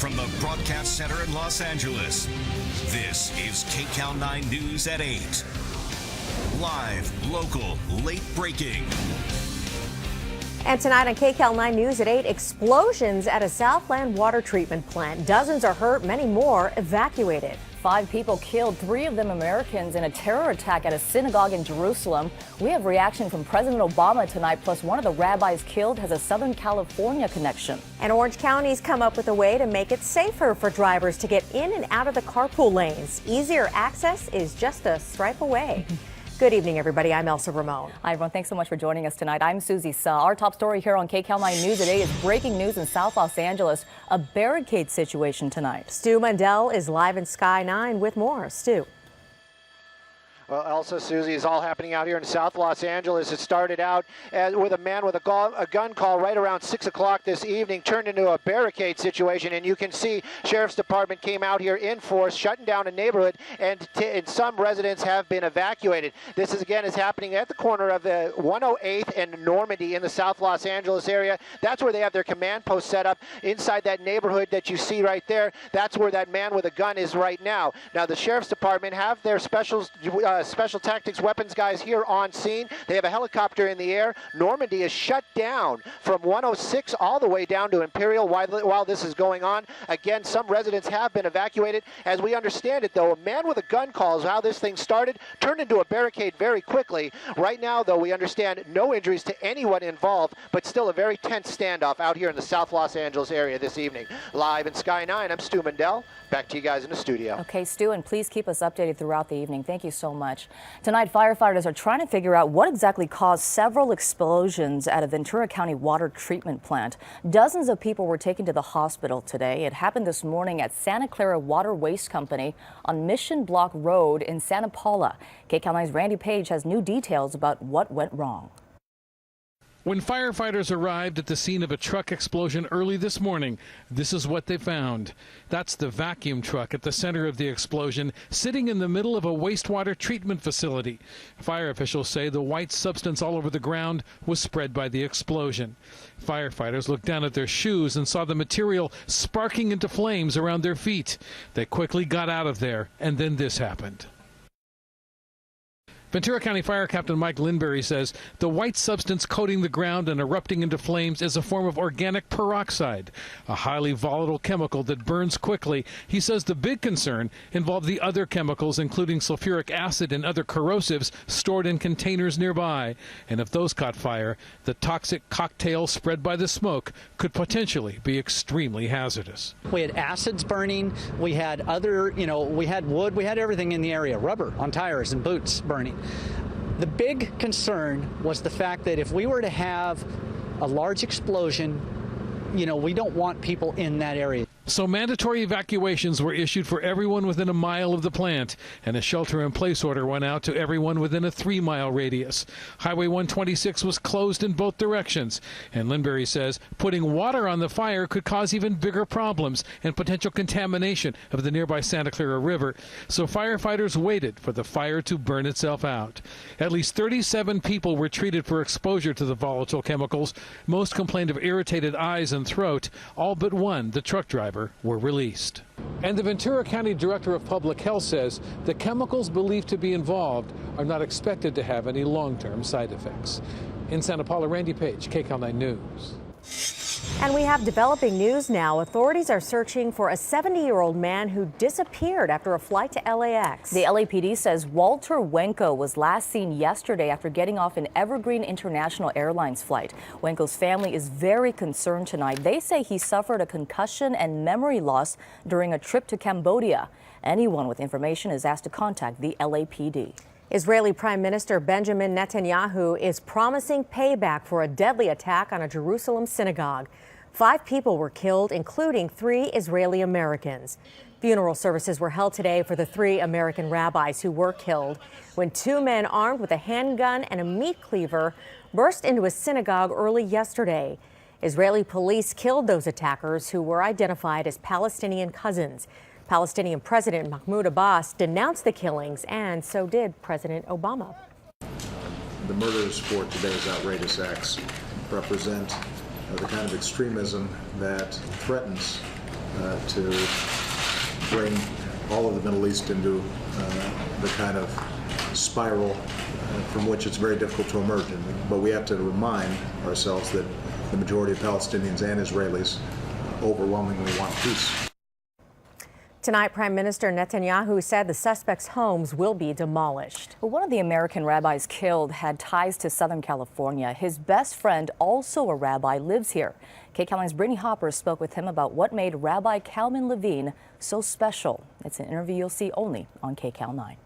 from the broadcast center in Los Angeles, this is KCAL 9 News at 8. Live, local, late breaking. And tonight on KCAL 9 News at 8, explosions at a Southland water treatment plant. Dozens are hurt, many more evacuated. 5 people killed, 3 of them Americans, in a terror attack at a synagogue in Jerusalem. We have reaction from President Obama tonight, plus one of the rabbis killed has a Southern California connection. And Orange County's come up with a way to make it safer for drivers to get in and out of the carpool lanes. Easier access is just a stripe away. Good evening, everybody. I'm Elsa Ramon. Hi, everyone. Thanks so much for joining us tonight. I'm Susie Sa. Our top story here on KCAL 9 News today is breaking news in South Los Angeles, a barricade situation tonight. Stu Mundell is live in Sky 9 with more. Stu. Well, Elsa, Susie, is all happening out here in South Los Angeles. It started out with a man with a gun call right around 6 o'clock this evening, turned into a barricade situation, and you can see Sheriff's Department came out here in force, shutting down a neighborhood, and some residents have been evacuated. This is happening at the corner of the 108th and Normandy in the South Los Angeles area. That's where they have their command post set up inside that neighborhood that you see right there. That's where that man with a gun is right now. Now, the Sheriff's Department have their special tactics weapons guys here on scene. They have a helicopter in the air. Normandy is shut down from 106 all the way down to Imperial while this is going on. Again, some residents have been evacuated. As we understand it, though, a man with a gun call is how this thing started, turned into a barricade very quickly. Right now, though, we understand no injuries to anyone involved, but still a very tense standoff out here in the South Los Angeles area this evening. Live in Sky 9, I'm Stu Mundell. Back to you guys in the studio. Okay, Stu, and please keep us updated throughout the evening. Thank you so much. Tonight, firefighters are trying to figure out what exactly caused several explosions at a Ventura County water treatment plant. Dozens of people were taken to the hospital today. It happened this morning at Santa Clara Water Waste Company on Mission Block Road in Santa Paula. KCAL 9's Randy Page has new details about what went wrong. When firefighters arrived at the scene of a truck explosion early this morning, this is what they found. That's the vacuum truck at the center of the explosion, sitting in the middle of a wastewater treatment facility. Fire officials say the white substance all over the ground was spread by the explosion. Firefighters looked down at their shoes and saw the material sparking into flames around their feet. They quickly got out of there, and then this happened. Ventura County Fire Captain Mike Linbury says the white substance coating the ground and erupting into flames is a form of organic peroxide, a highly volatile chemical that burns quickly. He says the big concern involved the other chemicals, including sulfuric acid and other corrosives stored in containers nearby. And if those caught fire, the toxic cocktail spread by the smoke could potentially be extremely hazardous. We had acids burning. We had other, we had wood. We had everything in the area, rubber on tires and boots burning. The big concern was the fact that if we were to have a large explosion, we don't want people in that area. So mandatory evacuations were issued for everyone within a mile of the plant, and a shelter-in-place order went out to everyone within a 3-mile radius. Highway 126 was closed in both directions, and Linbury says putting water on the fire could cause even bigger problems and potential contamination of the nearby Santa Clara River. So firefighters waited for the fire to burn itself out. At least 37 people were treated for exposure to the volatile chemicals. Most complained of irritated eyes and throat. All but one, the truck driver, were released. And the Ventura County Director of Public Health says the chemicals believed to be involved are not expected to have any long-term side effects. In Santa Paula, Randy Page, KCAL 9 News. And we have developing news now. Authorities are searching for a 70-year-old man who disappeared after a flight to LAX. The LAPD says Walter Wenko was last seen yesterday after getting off an Evergreen International Airlines flight. Wenko's family is very concerned tonight. They say he suffered a concussion and memory loss during a trip to Cambodia. Anyone with information is asked to contact the LAPD. Israeli Prime Minister Benjamin Netanyahu is promising payback for a deadly attack on a Jerusalem synagogue. 5 people were killed, including 3 Israeli Americans. Funeral services were held today for the 3 American rabbis who were killed when 2 men armed with a handgun and a meat cleaver burst into a synagogue early yesterday. Israeli police killed those attackers, who were identified as Palestinian cousins. Palestinian President Mahmoud Abbas denounced the killings, and so did President Obama. The murders for today's outrageous acts represent the kind of extremism that threatens to bring all of the Middle East into the kind of spiral from which it's very difficult to emerge. But we have to remind ourselves that the majority of Palestinians and Israelis overwhelmingly want peace. Tonight, Prime Minister Netanyahu said the suspects' homes will be demolished. One of the American rabbis killed had ties to Southern California. His best friend, also a rabbi, lives here. KCAL 9's Brittney Hopper spoke with him about what made Rabbi Coleman Levine so special. It's an interview you'll see only on KCAL 9.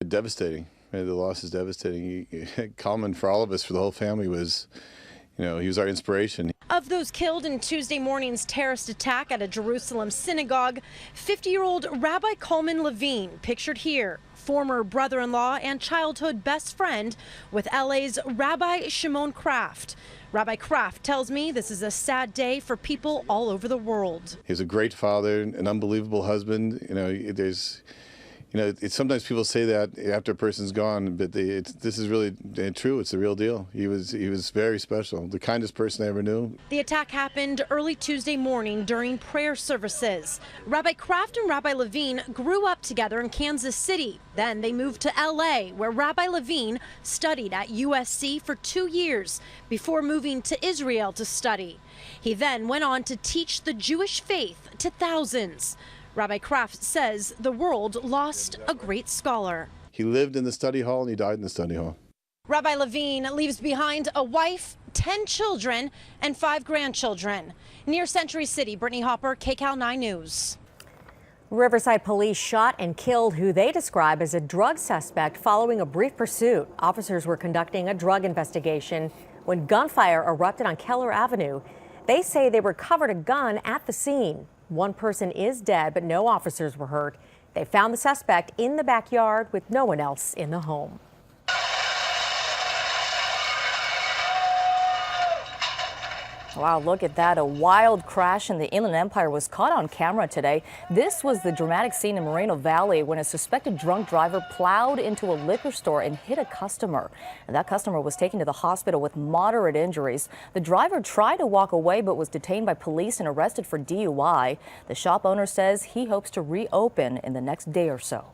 Devastating. The loss is devastating. Coleman, for all of us, for the whole family, was, he was our inspiration. Of those killed in Tuesday morning's terrorist attack at a Jerusalem synagogue, 50-year-old Rabbi Coleman Levine, pictured here, former brother-in-law and childhood best friend with LA's Rabbi Shimon Kraft. Rabbi Kraft tells me this is a sad day for people all over the world. He was a great father, an unbelievable husband. Sometimes people say that after a person's gone, but this is really true. It's the real deal. He was very special, the kindest person I ever knew. The attack happened early Tuesday morning during prayer services. Rabbi Kraft and Rabbi Levine grew up together in Kansas City. Then they moved to LA, where Rabbi Levine studied at USC for 2 years before moving to Israel to study. He then went on to teach the Jewish faith to thousands. Rabbi Kraft says the world lost a great scholar. He lived in the study hall and he died in the study hall. Rabbi Levine leaves behind a wife, 10 children, and 5 grandchildren. Near Century City, Brittney Hopper, KCAL 9 News. Riverside police shot and killed who they describe as a drug suspect following a brief pursuit. Officers were conducting a drug investigation when gunfire erupted on Keller Avenue. They say they recovered a gun at the scene. One person is dead, but no officers were hurt. They found the suspect in the backyard with no one else in the home. Wow, look at that. A wild crash in the Inland Empire was caught on camera today. This was the dramatic scene in Moreno Valley when a suspected drunk driver plowed into a liquor store and hit a customer. And that customer was taken to the hospital with moderate injuries. The driver tried to walk away but was detained by police and arrested for DUI. The shop owner says he hopes to reopen in the next day or so.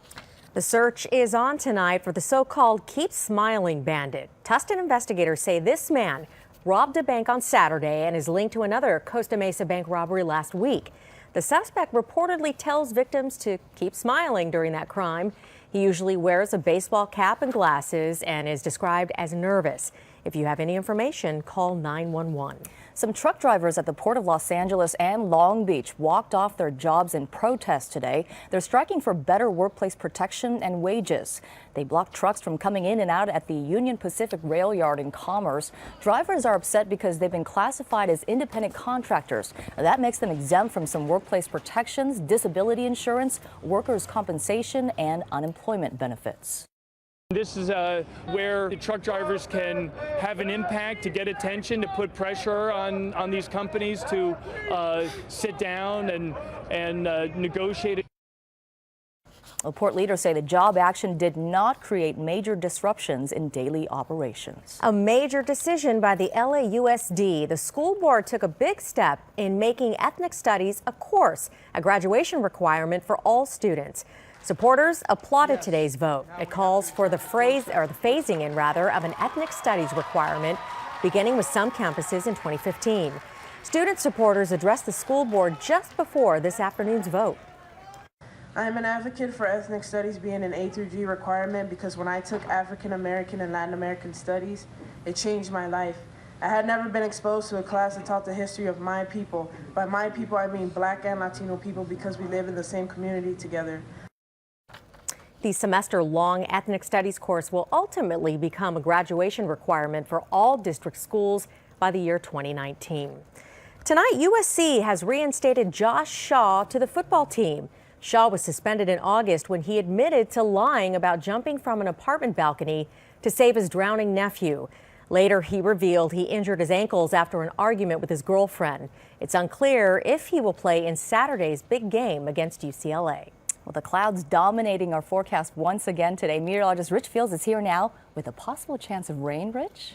The search is on tonight for the so-called Keep Smiling Bandit. Tustin investigators say this man robbed a bank on Saturday and is linked to another Costa Mesa bank robbery last week. The suspect reportedly tells victims to keep smiling during that crime. He usually wears a baseball cap and glasses and is described as nervous. If you have any information, call 911. Some truck drivers at the Port of Los Angeles and Long Beach walked off their jobs in protest today. They're striking for better workplace protection and wages. They blocked trucks from coming in and out at the Union Pacific Rail Yard in Commerce. Drivers are upset because they've been classified as independent contractors. That makes them exempt from some workplace protections, disability insurance, workers' compensation, and unemployment benefits. This is where the truck drivers can have an impact, to get attention, to put pressure on these companies to sit down and negotiate. Well, port leaders say the job action did not create major disruptions in daily operations. A major decision by the LAUSD. The school board took a big step in making ethnic studies a course, a graduation requirement for all students. Supporters applauded today's vote. It calls for the phasing in of an ethnic studies requirement, beginning with some campuses in 2015. Student supporters addressed the school board just before this afternoon's vote. I'm an advocate for ethnic studies being an A through G requirement because when I took African American and Latin American studies, it changed my life. I had never been exposed to a class that taught the history of my people. By my people, I mean Black and Latino people because we live in the same community together. The semester-long ethnic studies course will ultimately become a graduation requirement for all district schools by the year 2019. Tonight, USC has reinstated Josh Shaw to the football team. Shaw was suspended in August when he admitted to lying about jumping from an apartment balcony to save his drowning nephew. Later, he revealed he injured his ankles after an argument with his girlfriend. It's unclear if he will play in Saturday's big game against UCLA. Well, the clouds dominating our forecast once again today. Meteorologist Rich Fields is here now with a possible chance of rain, Rich?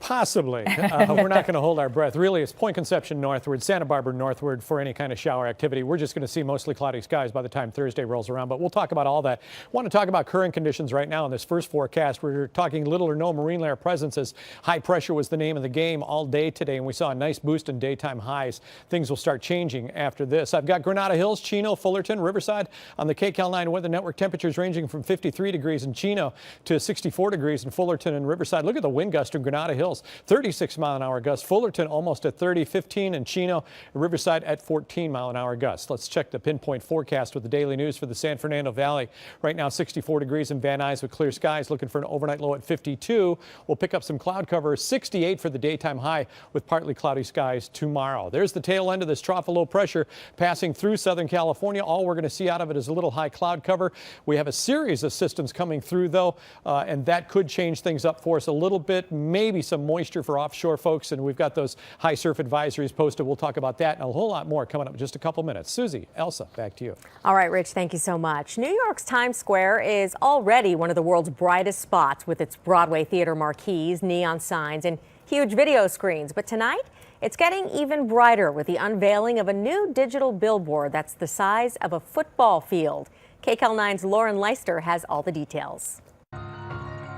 Possibly. We're not going to hold our breath. Really, it's Point Conception northward, Santa Barbara northward for any kind of shower activity. We're just going to see mostly cloudy skies by the time Thursday rolls around, but we'll talk about all that. I want to talk about current conditions right now in this first forecast. We're talking little or no marine layer presence as high pressure was the name of the game all day today, and we saw a nice boost in daytime highs. Things will start changing after this. I've got Granada Hills, Chino, Fullerton, Riverside on the KCAL 9 Weather Network. Temperatures ranging from 53 degrees in Chino to 64 degrees in Fullerton and Riverside. Look at the wind gust in Granada Hills. 36-mile-an-hour gust. Fullerton almost at 30, 15 in Chino, Riverside at 14-mile-an-hour gusts. Let's check the pinpoint forecast with the daily news for the San Fernando Valley. Right now 64 degrees in Van Nuys with clear skies. Looking for an overnight low at 52. We'll pick up some cloud cover. 68 for the daytime high with partly cloudy skies tomorrow. There's the tail end of this trough of low pressure passing through Southern California. All we're going to see out of it is a little high cloud cover. We have a series of systems coming through though, and that could change things up for us a little bit. Maybe some moisture for offshore folks, and we've got those high surf advisories posted. We'll talk about that and a whole lot more coming up in just a couple minutes. Susie, Elsa, back to you. All right, Rich, thank you so much. New York's Times Square is already one of the world's brightest spots with its Broadway theater marquees, neon signs, and huge video screens. But tonight, it's getting even brighter with the unveiling of a new digital billboard that's the size of a football field. KCAL 9's Lauren Leister has all the details.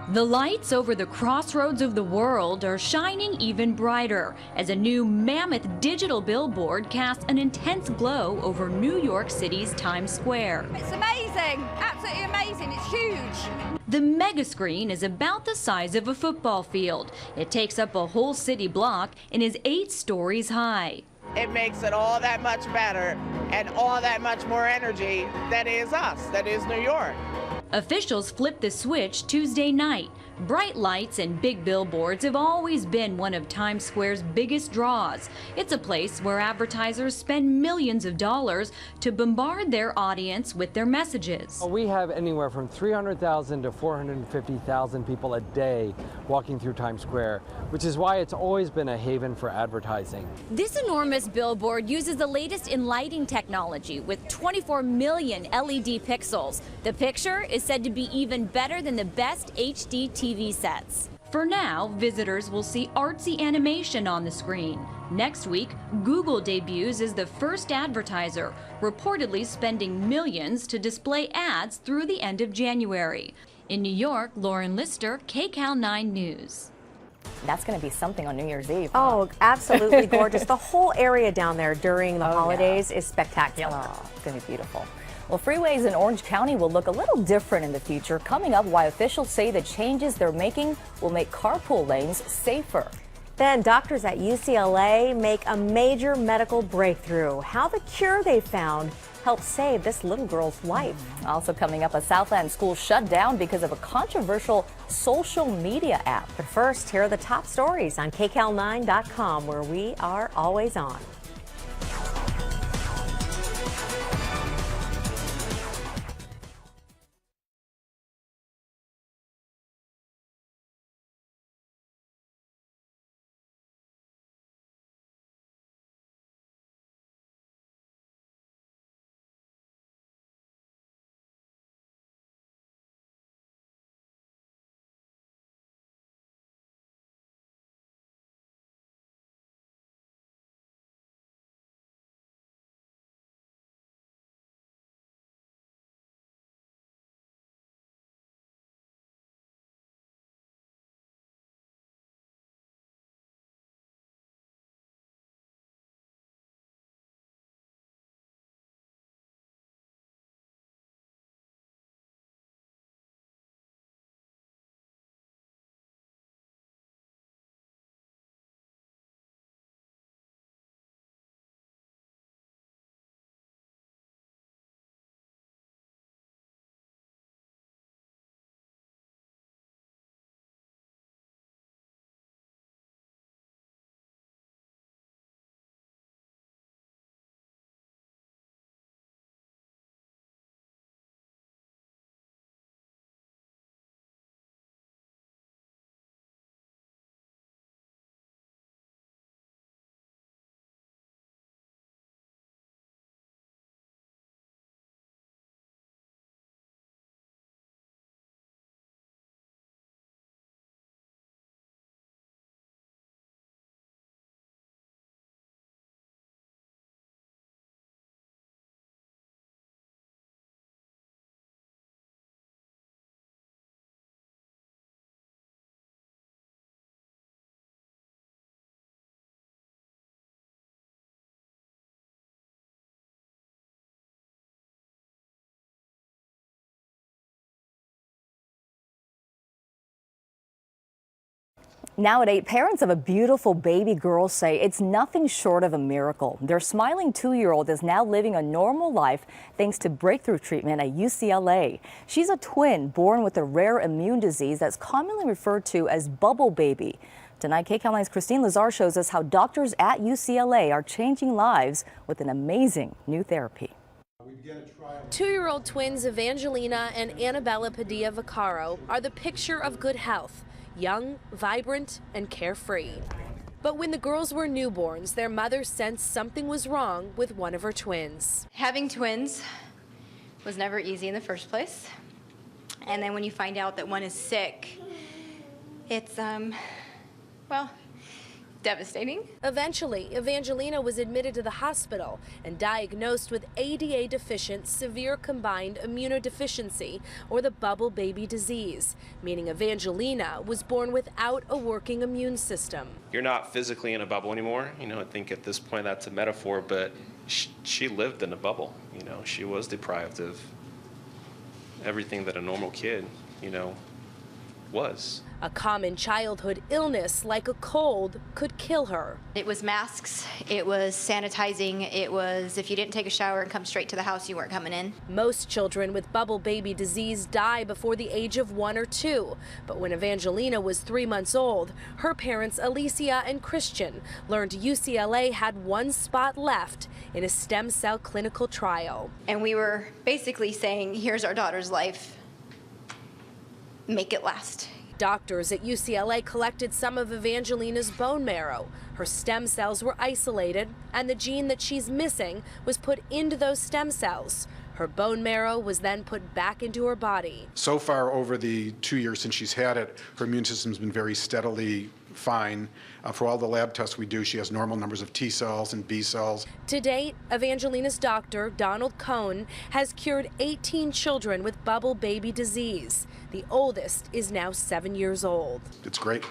The lights over the crossroads of the world are shining even brighter as a new mammoth digital billboard casts an intense glow over New York City's Times Square. It's amazing, absolutely amazing, it's huge. The mega screen is about the size of a football field. It takes up a whole city block and is 8 stories high. It makes it all that much better and all that much more energy. That is us, that is New York. Officials flipped the switch Tuesday night. Bright lights and big billboards have always been one of Times Square's biggest draws. It's a place where advertisers spend millions of dollars to bombard their audience with their messages. We have anywhere from 300,000 to 450,000 people a day walking through Times Square, which is why it's always been a haven for advertising. This enormous billboard uses the latest in lighting technology with 24 million LED pixels. The picture is said to be even better than the best HD TV sets. For now, visitors will see artsy animation on the screen. Next week, Google debuts as the first advertiser, reportedly spending millions to display ads through the end of January. In New York, Lauren Lister, KCAL 9 News. That's going to be something on New Year's Eve. Oh, absolutely gorgeous. The whole area down there during the holidays is spectacular. Oh, it's going to be beautiful. Well, freeways in Orange County will look a little different in the future. Coming up, why officials say the changes they're making will make carpool lanes safer. Then doctors at UCLA make a major medical breakthrough. How the cure they found helped save this little girl's life. Also coming up, a Southland school shut down because of a controversial social media app. But first, here are the top stories on KCAL9.com, where we are always on. Now at 8, parents of a beautiful baby girl say it's nothing short of a miracle. Their smiling 2-year-old is now living a normal life thanks to breakthrough treatment at UCLA. She's a twin born with a rare immune disease that's commonly referred to as bubble baby. Tonight, KCAL 9's Christine Lazar shows us how doctors at UCLA are changing lives with an amazing new therapy. 2-year-old twins Evangelina and Annabella Padilla-Vaccaro are the picture of good health. Young, vibrant, and carefree. But when the girls were newborns, their mother sensed something was wrong with one of her twins. Having twins was never easy in the first place. And then when you find out that one is sick, it's, well, devastating. Eventually, Evangelina was admitted to the hospital and diagnosed with ADA-deficient severe combined immunodeficiency, or the bubble baby disease, meaning Evangelina was born without a working immune system. You're not physically in a bubble anymore. I think at this point that's a metaphor, but she lived in a bubble. She was deprived of everything that a normal kid, was. A common childhood illness like a cold could kill her. It was masks, it was sanitizing, it was if you didn't take a shower and come straight to the house, you weren't coming in. Most children with bubble baby disease die before the age of 1 or 2. But when Evangelina was 3 months old, her parents Alicia and Christian learned UCLA had one spot left in a stem cell clinical trial. And we were basically saying, here's our daughter's life, make it last. Doctors at UCLA collected some of Evangelina's bone marrow. Her stem cells were isolated, and the gene that she's missing was put into those stem cells. Her bone marrow was then put back into her body. So far, over the 2 years since she's had it, her immune system's been very steadily fine. For all the lab tests we do, she has normal numbers of T cells and B cells. To date, Evangelina's doctor, Donald Cohn, has cured 18 children with bubble baby disease. The oldest is now 7 years old. It's great.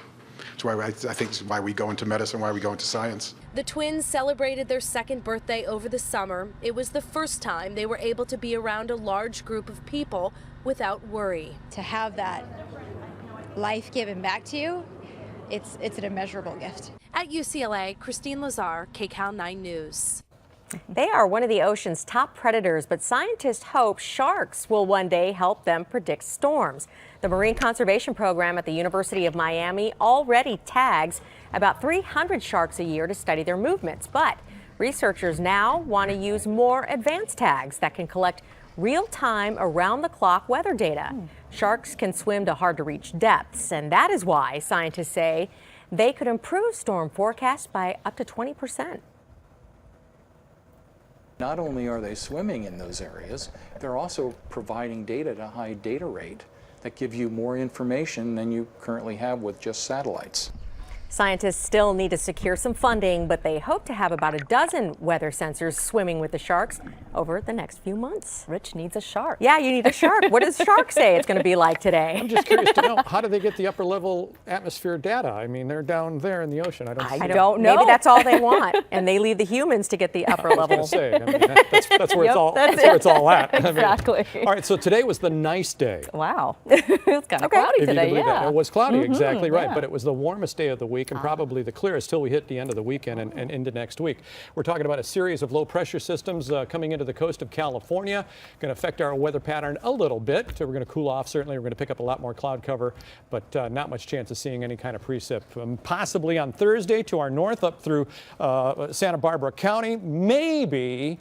It's why I think it's why we go into medicine, why we go into science. The twins celebrated their 2nd birthday over the summer. It was the first time they were able to be around a large group of people without worry. To have that life given back to you, it's an immeasurable gift. At UCLA, Christine Lazar, KCAL 9 News. They are one of the ocean's top predators, but scientists hope sharks will one day help them predict storms. The Marine Conservation Program at the University of Miami already tags about 300 sharks a year to study their movements, but researchers now want to use more advanced tags that can collect real-time, around-the-clock weather data. Sharks can swim to hard-to-reach depths, and that is why scientists say they could improve storm forecasts by up to 20%. Not only are they swimming in those areas, they're also providing data at a high data rate that give you more information than you currently have with just satellites. Scientists still need to secure some funding, but they hope to have about a dozen weather sensors swimming with the sharks over the next few months. Rich needs a shark. Yeah, you need a shark. What does shark say it's going to be like today? I'm just curious to know, how do they get the upper level atmosphere data? I mean, they're down there in the ocean. I don't know. Maybe that's all they want, and they leave the humans to get the upper level. I was going to say, that's where it's all at. Exactly. All right, so today was the nice day. Wow. It was kind of cloudy today, yeah. It was cloudy, exactly right, yeah. but it was the warmest day of the week and probably the clearest till we hit the end of the weekend and into next week. We're talking about a series of low pressure systems coming into the coast of California, going to affect our weather pattern a little bit. So we're going to cool off. Certainly, we're going to pick up a lot more cloud cover, but not much chance of seeing any kind of precip. Possibly on Thursday to our north up through Santa Barbara County. Maybe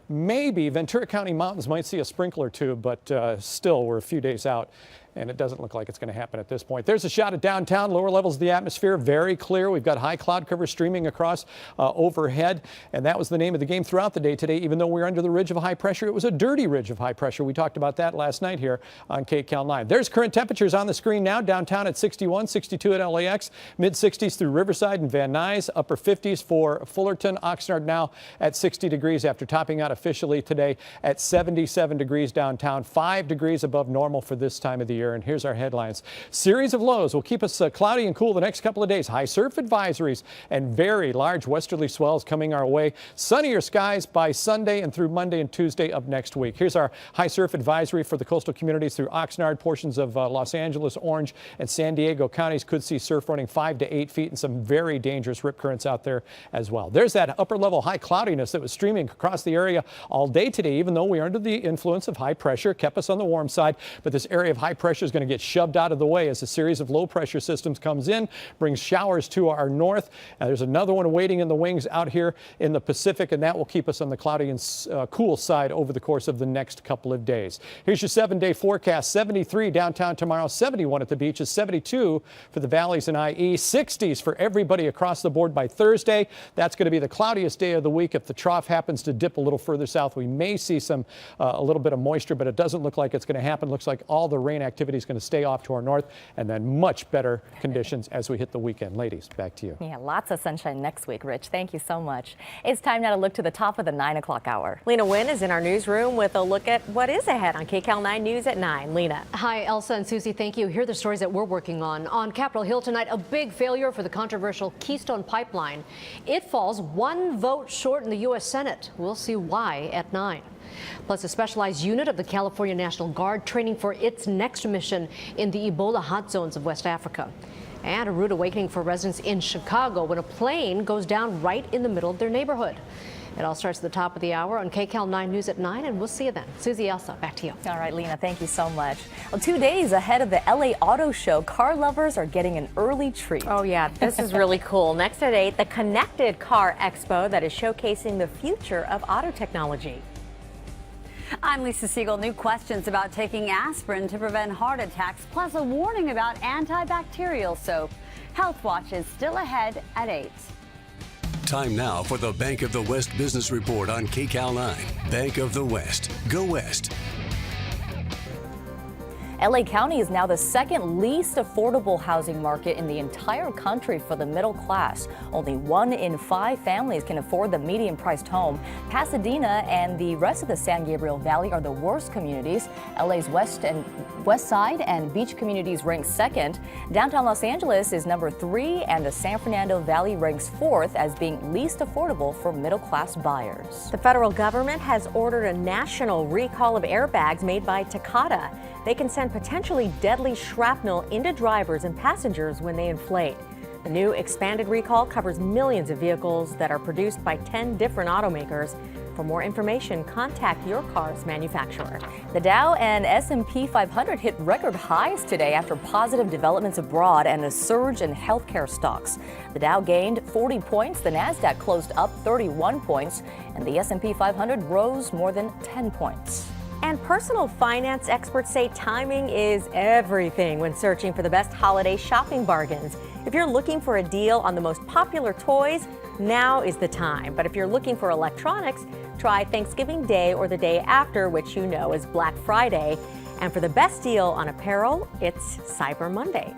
Ventura County mountains might see a sprinkler or two, but still we're a few days out. And it doesn't look like it's going to happen at this point. There's a shot at downtown, lower levels of the atmosphere, very clear. We've got high cloud cover streaming across overhead, and that was the name of the game throughout the day today. Even though we're under the ridge of high pressure, it was a dirty ridge of high pressure. We talked about that last night here on KCAL 9. There's current temperatures on the screen now. Downtown at 61, 62 at LAX, mid-60s through Riverside and Van Nuys, upper 50s for Fullerton. Oxnard now at 60 degrees after topping out officially today at 77 degrees downtown, 5 degrees above normal for this time of the year. here, and here's our headlines. Series of lows will keep us cloudy and cool the next couple of days. High surf advisories and very large westerly swells coming our way. Sunnier skies by Sunday and through Monday and Tuesday of next week. Here's our high surf advisory for the coastal communities through Oxnard. Portions of Los Angeles, Orange, and San Diego counties could see surf running 5 to 8 feet and some very dangerous rip currents out there as well. There's that upper level high cloudiness that was streaming across the area all day today, even though we are under the influence of high pressure, kept us on the warm side. But this area of high pressure is going to get shoved out of the way as a series of low pressure systems comes in, brings showers to our north. There's another one waiting in the wings out here in the Pacific, and that will keep us on the cloudy and cool side over the course of the next couple of days. Here's your 7-day forecast. 73 downtown tomorrow, 71 at the beaches, 72 for the valleys and IE, 60s for everybody across the board by Thursday. That's going to be the cloudiest day of the week. If the trough happens to dip a little further south, we may see a little bit of moisture, but it doesn't look like it's going to happen. Looks like all the rain activity is going to stay off to our north, and then much better conditions as we hit the weekend. Ladies, back to you. Yeah, lots of sunshine next week, Rich. Thank you so much. It's time now to look to the top of the 9 o'clock hour. Lena Wynn is in our newsroom with a look at what is ahead on KCAL 9 News at 9. Lena. Hi, Elsa and Susie. Thank you. Here are the stories that we're working on. On Capitol Hill tonight, a big failure for the controversial Keystone Pipeline. It falls one vote short in the U.S. Senate. We'll see why at 9. Plus, a specialized unit of the California National Guard training for its next mission in the Ebola hot zones of West Africa. And a rude awakening for residents in Chicago when a plane goes down right in the middle of their neighborhood. It all starts at the top of the hour on KCAL 9 News at 9, and we'll see you then. Susie, Elsa, back to you. All right, Lena, thank you so much. Well, 2 days ahead of the LA Auto Show, car lovers are getting an early treat. Oh, yeah, this is really cool. Next at 8, the Connected Car Expo that is showcasing the future of auto technology. I'm Lisa Siegel. New questions about taking aspirin to prevent heart attacks, plus a warning about antibacterial soap. Health Watch is still ahead at 8. Time now for the Bank of the West Business Report on KCAL 9. Bank of the West. Go West. LA County is now the second least affordable housing market in the entire country for the middle class. Only 1 in 5 families can afford the median-priced home. Pasadena and the rest of the San Gabriel Valley are the worst communities. LA's west side and beach communities rank second. Downtown Los Angeles is number 3, and the San Fernando Valley ranks 4th as being least affordable for middle-class buyers. The federal government has ordered a national recall of airbags made by Takata. They can send potentially deadly shrapnel into drivers and passengers when they inflate. The new expanded recall covers millions of vehicles that are produced by 10 different automakers. For more information, contact your car's manufacturer. The Dow and S&P 500 hit record highs today after positive developments abroad and a surge in healthcare stocks. The Dow gained 40 points, the Nasdaq closed up 31 points, and the S&P 500 rose more than 10 points. And personal finance experts say timing is everything when searching for the best holiday shopping bargains. If you're looking for a deal on the most popular toys, now is the time. But if you're looking for electronics, try Thanksgiving Day or the day after, which you know is Black Friday. And for the best deal on apparel, it's Cyber Monday.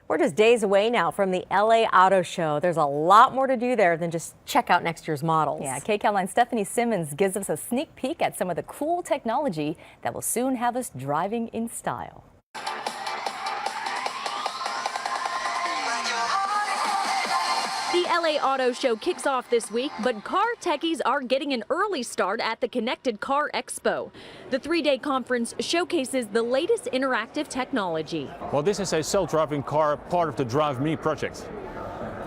We're just days away now from the LA Auto Show. There's a lot more to do there than just check out next year's models. Yeah, KCAL 9's Stephanie Simmons gives us a sneak peek at some of the cool technology that will soon have us driving in style. The LA Auto Show kicks off this week, but car techies are getting an early start at the Connected Car Expo. The three-day conference showcases the latest interactive technology. Well, this is a self-driving car, part of the Drive Me project.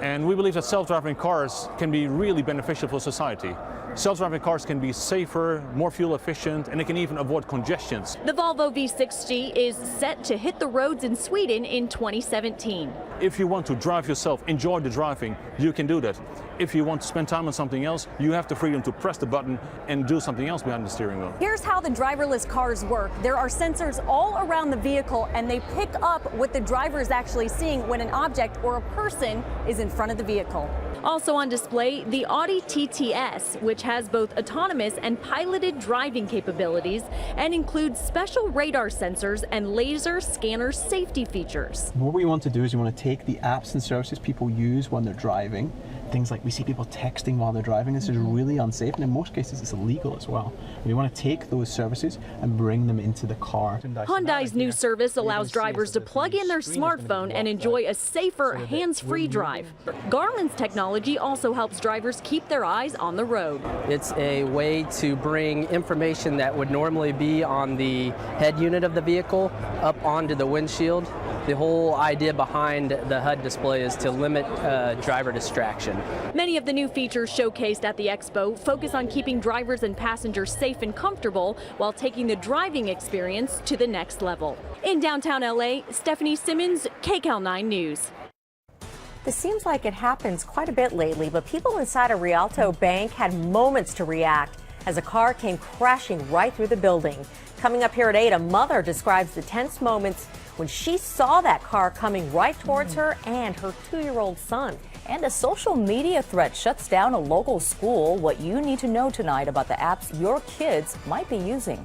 And we believe that self-driving cars can be really beneficial for society. Self-driving cars can be safer, more fuel efficient, and they can even avoid congestions. The Volvo V60 is set to hit the roads in Sweden in 2017. If you want to drive yourself, enjoy the driving, you can do that. If you want to spend time on something else, you have the freedom to press the button and do something else behind the steering wheel. Here's how the driverless cars work. There are sensors all around the vehicle, and they pick up what the driver is actually seeing when an object or a person is in front of the vehicle. Also on display, the Audi TTS, which has both autonomous and piloted driving capabilities and includes special radar sensors and laser scanner safety features. What we want to do is we want to take the apps and services people use when they're driving. Things like we see people texting while they're driving. This is really unsafe, and in most cases it's illegal as well. We want to take those services and bring them into the car. Hyundai's new service allows drivers to plug in their smartphone and enjoy a safer, hands-free drive. Garmin's technology also helps drivers keep their eyes on the road. It's a way to bring information that would normally be on the head unit of the vehicle up onto the windshield. The whole idea behind the HUD display is to limit driver distraction. Many of the new features showcased at the expo focus on keeping drivers and passengers safe and comfortable while taking the driving experience to the next level. In downtown LA, Stephanie Simmons, KCAL 9 News. This seems like it happens quite a bit lately, but people inside a Rialto bank had moments to react as a car came crashing right through the building. Coming up here at 8, a mother describes the tense moments when she saw that car coming right towards her and her 2-year-old son. And a social media threat shuts down a local school. What you need to know tonight about the apps your kids might be using.